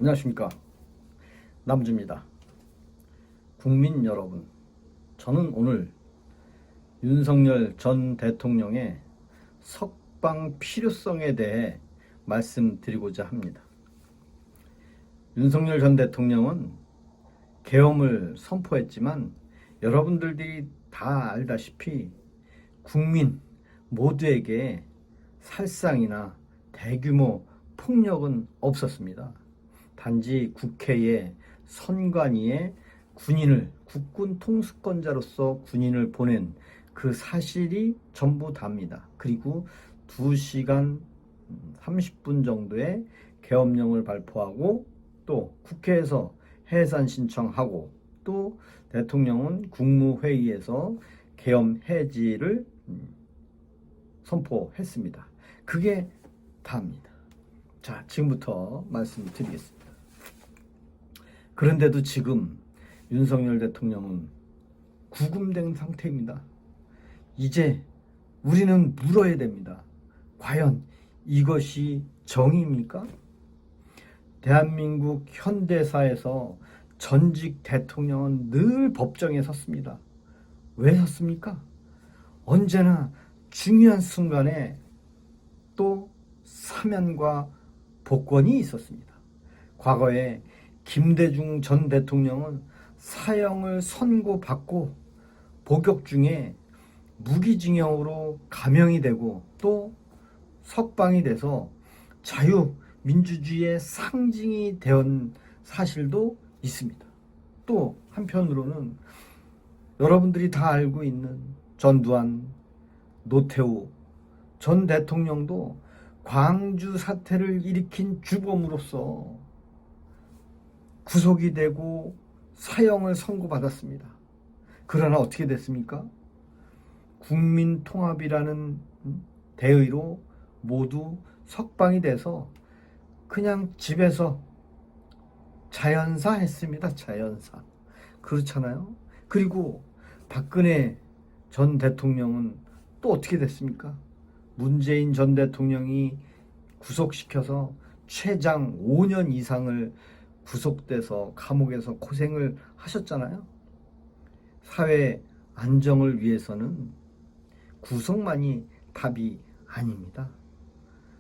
안녕하십니까, 남주입니다. 국민 여러분, 저는 오늘 윤석열 전 대통령의 석방 필요성에 대해 말씀드리고자 합니다. 윤석열 전 대통령은 계엄을 선포했지만 여러분들이 다 알다시피 국민 모두에게 살상이나 대규모 폭력은 없었습니다. 단지 국회에 선관위에 군인을 국군 통수권자로서 군인을 보낸 그 사실이 전부 답니다. 그리고 2시간 30분 정도의 계엄령을 발표하고 또 국회에서 해산 신청하고 또 대통령은 국무회의에서 계엄 해지를 선포했습니다. 그게 다입니다. 자, 지금부터 말씀드리겠습니다. 그런데도 지금 윤석열 대통령은 구금된 상태입니다. 이제 우리는 물어야 됩니다. 과연 이것이 정의입니까? 대한민국 현대사에서 전직 대통령은 늘 법정에 섰습니다. 왜 섰습니까? 언제나 중요한 순간에 또 사면과 복권이 있었습니다. 과거에 김대중 전 대통령은 사형을 선고받고 복역 중에 무기징역으로 감형이 되고 또 석방이 돼서 자유민주주의의 상징이 된 사실도 있습니다. 또 한편으로는 여러분들이 다 알고 있는 전두환, 노태우 전 대통령도 광주 사태를 일으킨 주범으로서 구속이 되고 사형을 선고받았습니다. 그러나 어떻게 됐습니까? 국민통합이라는 대의로 모두 석방이 돼서 그냥 집에서 자연사 했습니다. 자연사. 그렇잖아요. 그리고 박근혜 전 대통령은 또 어떻게 됐습니까? 문재인 전 대통령이 구속시켜서 최장 5년 이상을 구속돼서 감옥에서 고생을 하셨잖아요. 사회 안정을 위해서는 구속만이 답이 아닙니다.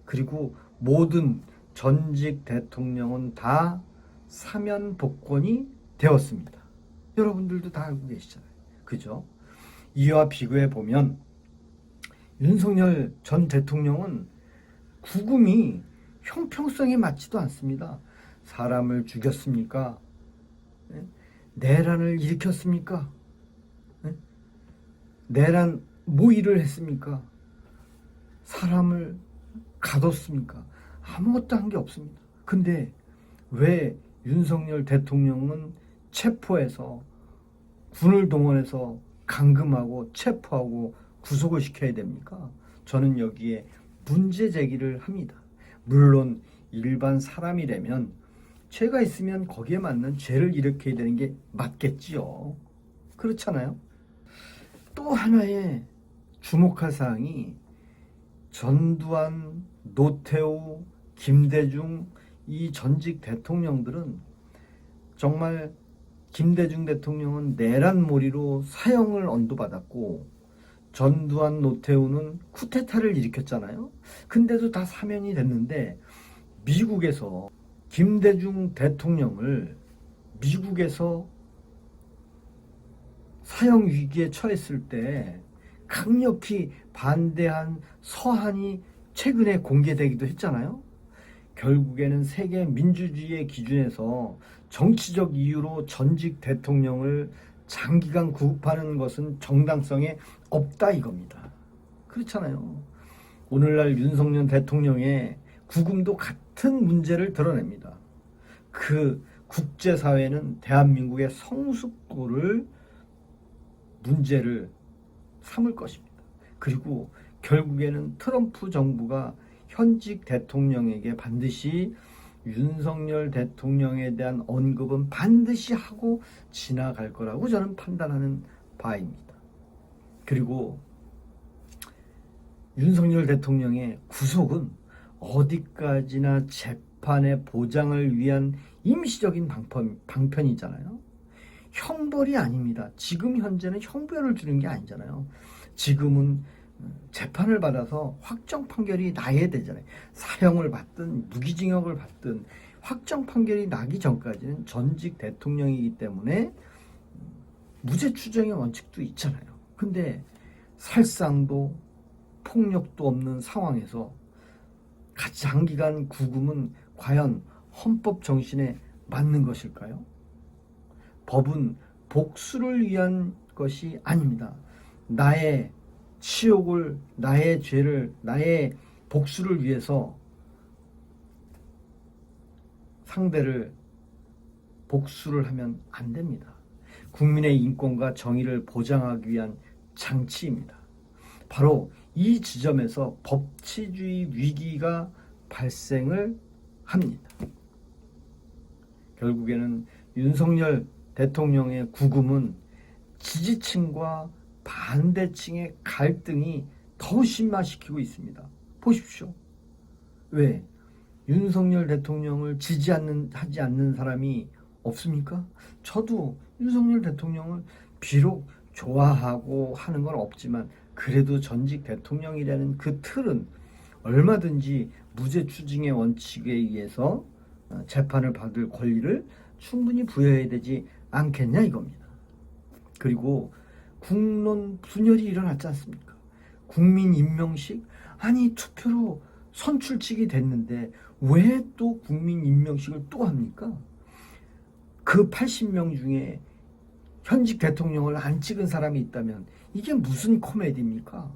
그리고 모든 전직 대통령은 다 사면 복권이 되었습니다. 여러분들도 다 알고 계시잖아요. 그죠? 이와 비교해 보면 윤석열 전 대통령은 구금이 형평성에 맞지도 않습니다. 사람을 죽였습니까? 내란을 일으켰습니까? 내란 모의를 했습니까? 사람을 가뒀습니까? 아무것도 한 게 없습니다. 근데 왜 윤석열 대통령은 체포해서 군을 동원해서 감금하고 체포하고 구속을 시켜야 됩니까? 저는 여기에 문제 제기를 합니다. 물론 일반 사람이라면 죄가 있으면 거기에 맞는 죄를 일으켜야 되는 게 맞겠지요. 그렇잖아요. 또 하나의 주목할 사항이 전두환, 노태우, 김대중 이 전직 대통령들은 정말 김대중 대통령은 내란몰이로 사형을 언도받았고 전두환, 노태우는 쿠데타를 일으켰잖아요. 근데도 다 사면이 됐는데 미국에서 김대중 대통령을 미국에서 사형 위기에 처했을 때 강력히 반대한 서한이 최근에 공개되기도 했잖아요. 결국에는 세계 민주주의의 기준에서 정치적 이유로 전직 대통령을 장기간 구금하는 것은 정당성에 없다 이겁니다. 그렇잖아요. 오늘날 윤석열 대통령의 구금도 같은 문제를 드러냅니다. 그 국제사회는 대한민국의 성숙도를 문제를 삼을 것입니다. 그리고 결국에는 트럼프 정부가 현직 대통령에게 반드시 윤석열 대통령에 대한 언급은 반드시 하고 지나갈 거라고 저는 판단하는 바입니다. 그리고 윤석열 대통령의 구속은 어디까지나 재판의 보장을 위한 임시적인 방편이잖아요. 형벌이 아닙니다. 지금 현재는 형벌을 주는 게 아니잖아요. 지금은 재판을 받아서 확정 판결이 나야 되잖아요. 사형을 받든 무기징역을 받든 확정 판결이 나기 전까지는 전직 대통령이기 때문에 무죄 추정의 원칙도 있잖아요. 근데 살상도 폭력도 없는 상황에서 장기간 구금은 과연 헌법 정신에 맞는 것일까요? 법은 복수를 위한 것이 아닙니다. 나의 치욕을, 나의 죄를, 나의 복수를 위해서 상대를 복수를 하면 안 됩니다. 국민의 인권과 정의를 보장하기 위한 장치입니다. 바로 이 지점에서 법치주의 위기가 발생을 합니다. 결국에는 윤석열 대통령의 구금은 지지층과 반대층의 갈등이 더 심화시키고 있습니다. 보십시오. 왜? 윤석열 대통령을 하지 않는 사람이 없습니까? 저도 윤석열 대통령을 비록 좋아하고 하는 건 없지만 그래도 전직 대통령이라는 그 틀은 얼마든지 무죄 추징의 원칙에 의해서 재판을 받을 권리를 충분히 부여해야 되지 않겠냐 이겁니다. 그리고 국론 분열이 일어났지 않습니까? 국민 임명식? 아니 투표로 선출직이 됐는데 왜 또 국민 임명식을 또 합니까? 그 80명 중에 현직 대통령을 안 찍은 사람이 있다면 이게 무슨 코미디입니까?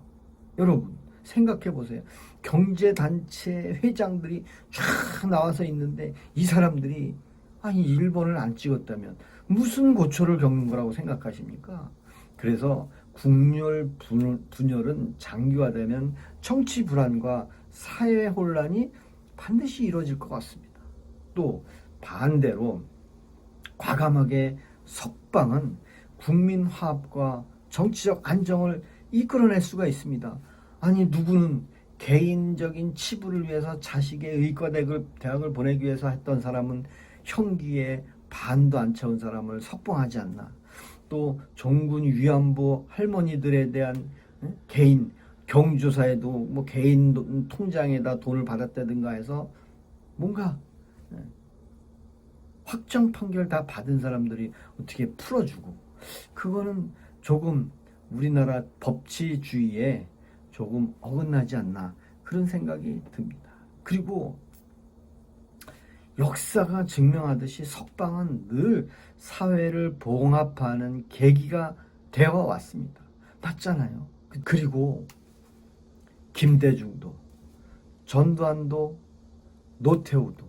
여러분 생각해 보세요. 경제단체 회장들이 쫙 나와서 있는데 이 사람들이 아니 1번을 안 찍었다면 무슨 고초를 겪는 거라고 생각하십니까? 그래서 국열 분열은 장기화되면 정치 불안과 사회 혼란이 반드시 이루어질 것 같습니다. 또 반대로 과감하게 석방은 국민 화합과 정치적 안정을 이끌어낼 수가 있습니다. 아니 누구는 개인적인 치부를 위해서 자식의 의과대학을 보내기 위해서 했던 사람은 형기에 반도 안 채운 사람을 석방하지 않나. 또 종군 위안부 할머니들에 대한 개인 경조사에도 뭐 개인 통장에다 돈을 받았다든가 해서 뭔가 확정 판결 다 받은 사람들이 어떻게 풀어주고 그거는 조금 우리나라 법치주의에 조금 어긋나지 않나 그런 생각이 듭니다. 그리고 역사가 증명하듯이 석방은 늘 사회를 봉합하는 계기가 되어 왔습니다. 맞잖아요. 그리고 김대중도 전두환도 노태우도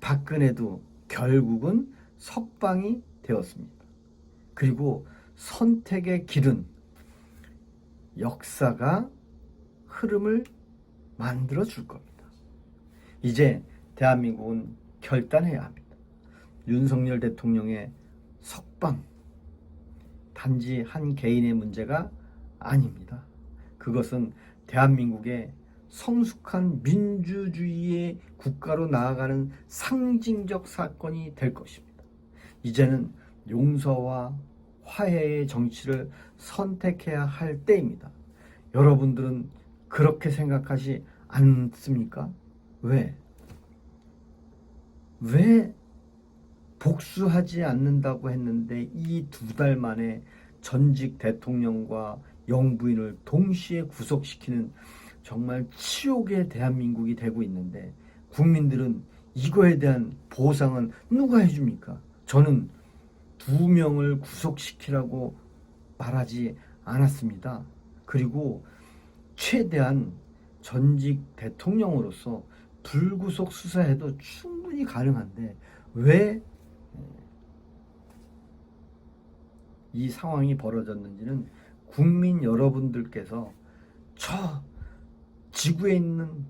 박근혜도 결국은 석방이 되었습니다. 그리고 선택의 길은 역사가 흐름을 만들어 줄 겁니다. 이제 대한민국은 결단해야 합니다. 윤석열 대통령의 석방 단지 한 개인의 문제가 아닙니다. 그것은 대한민국의 성숙한 민주주의의 국가로 나아가는 상징적 사건이 될 것입니다. 이제는 용서와 화해의 정치를 선택해야 할 때입니다. 여러분들은 그렇게 생각하지 않습니까? 왜 복수하지 않는다고 했는데 이 2달 만에 전직 대통령과 영부인을 동시에 구속시키는 정말 치욕의 대한민국이 되고 있는데 국민들은 이거에 대한 보상은 누가 해줍니까? 저는 2명을 구속시키라고 말하지 않았습니다. 그리고 최대한 전직 대통령으로서 불구속 수사해도 충분히 가능한데 왜 이 상황이 벌어졌는지는 국민 여러분들께서 저 지구에 있는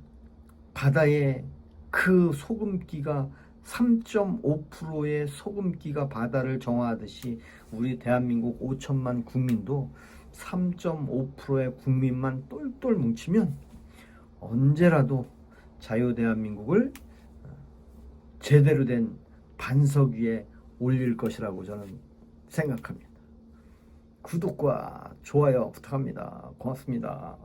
바다에 그 소금기가 3.5%의 소금기가 바다를 정화하듯이 우리 대한민국 5천만 국민도 3.5%의 국민만 똘똘 뭉치면 언제라도 자유 대한민국을 제대로 된 반석 위에 올릴 것이라고 저는 생각합니다. 구독과 좋아요 부탁합니다. 고맙습니다.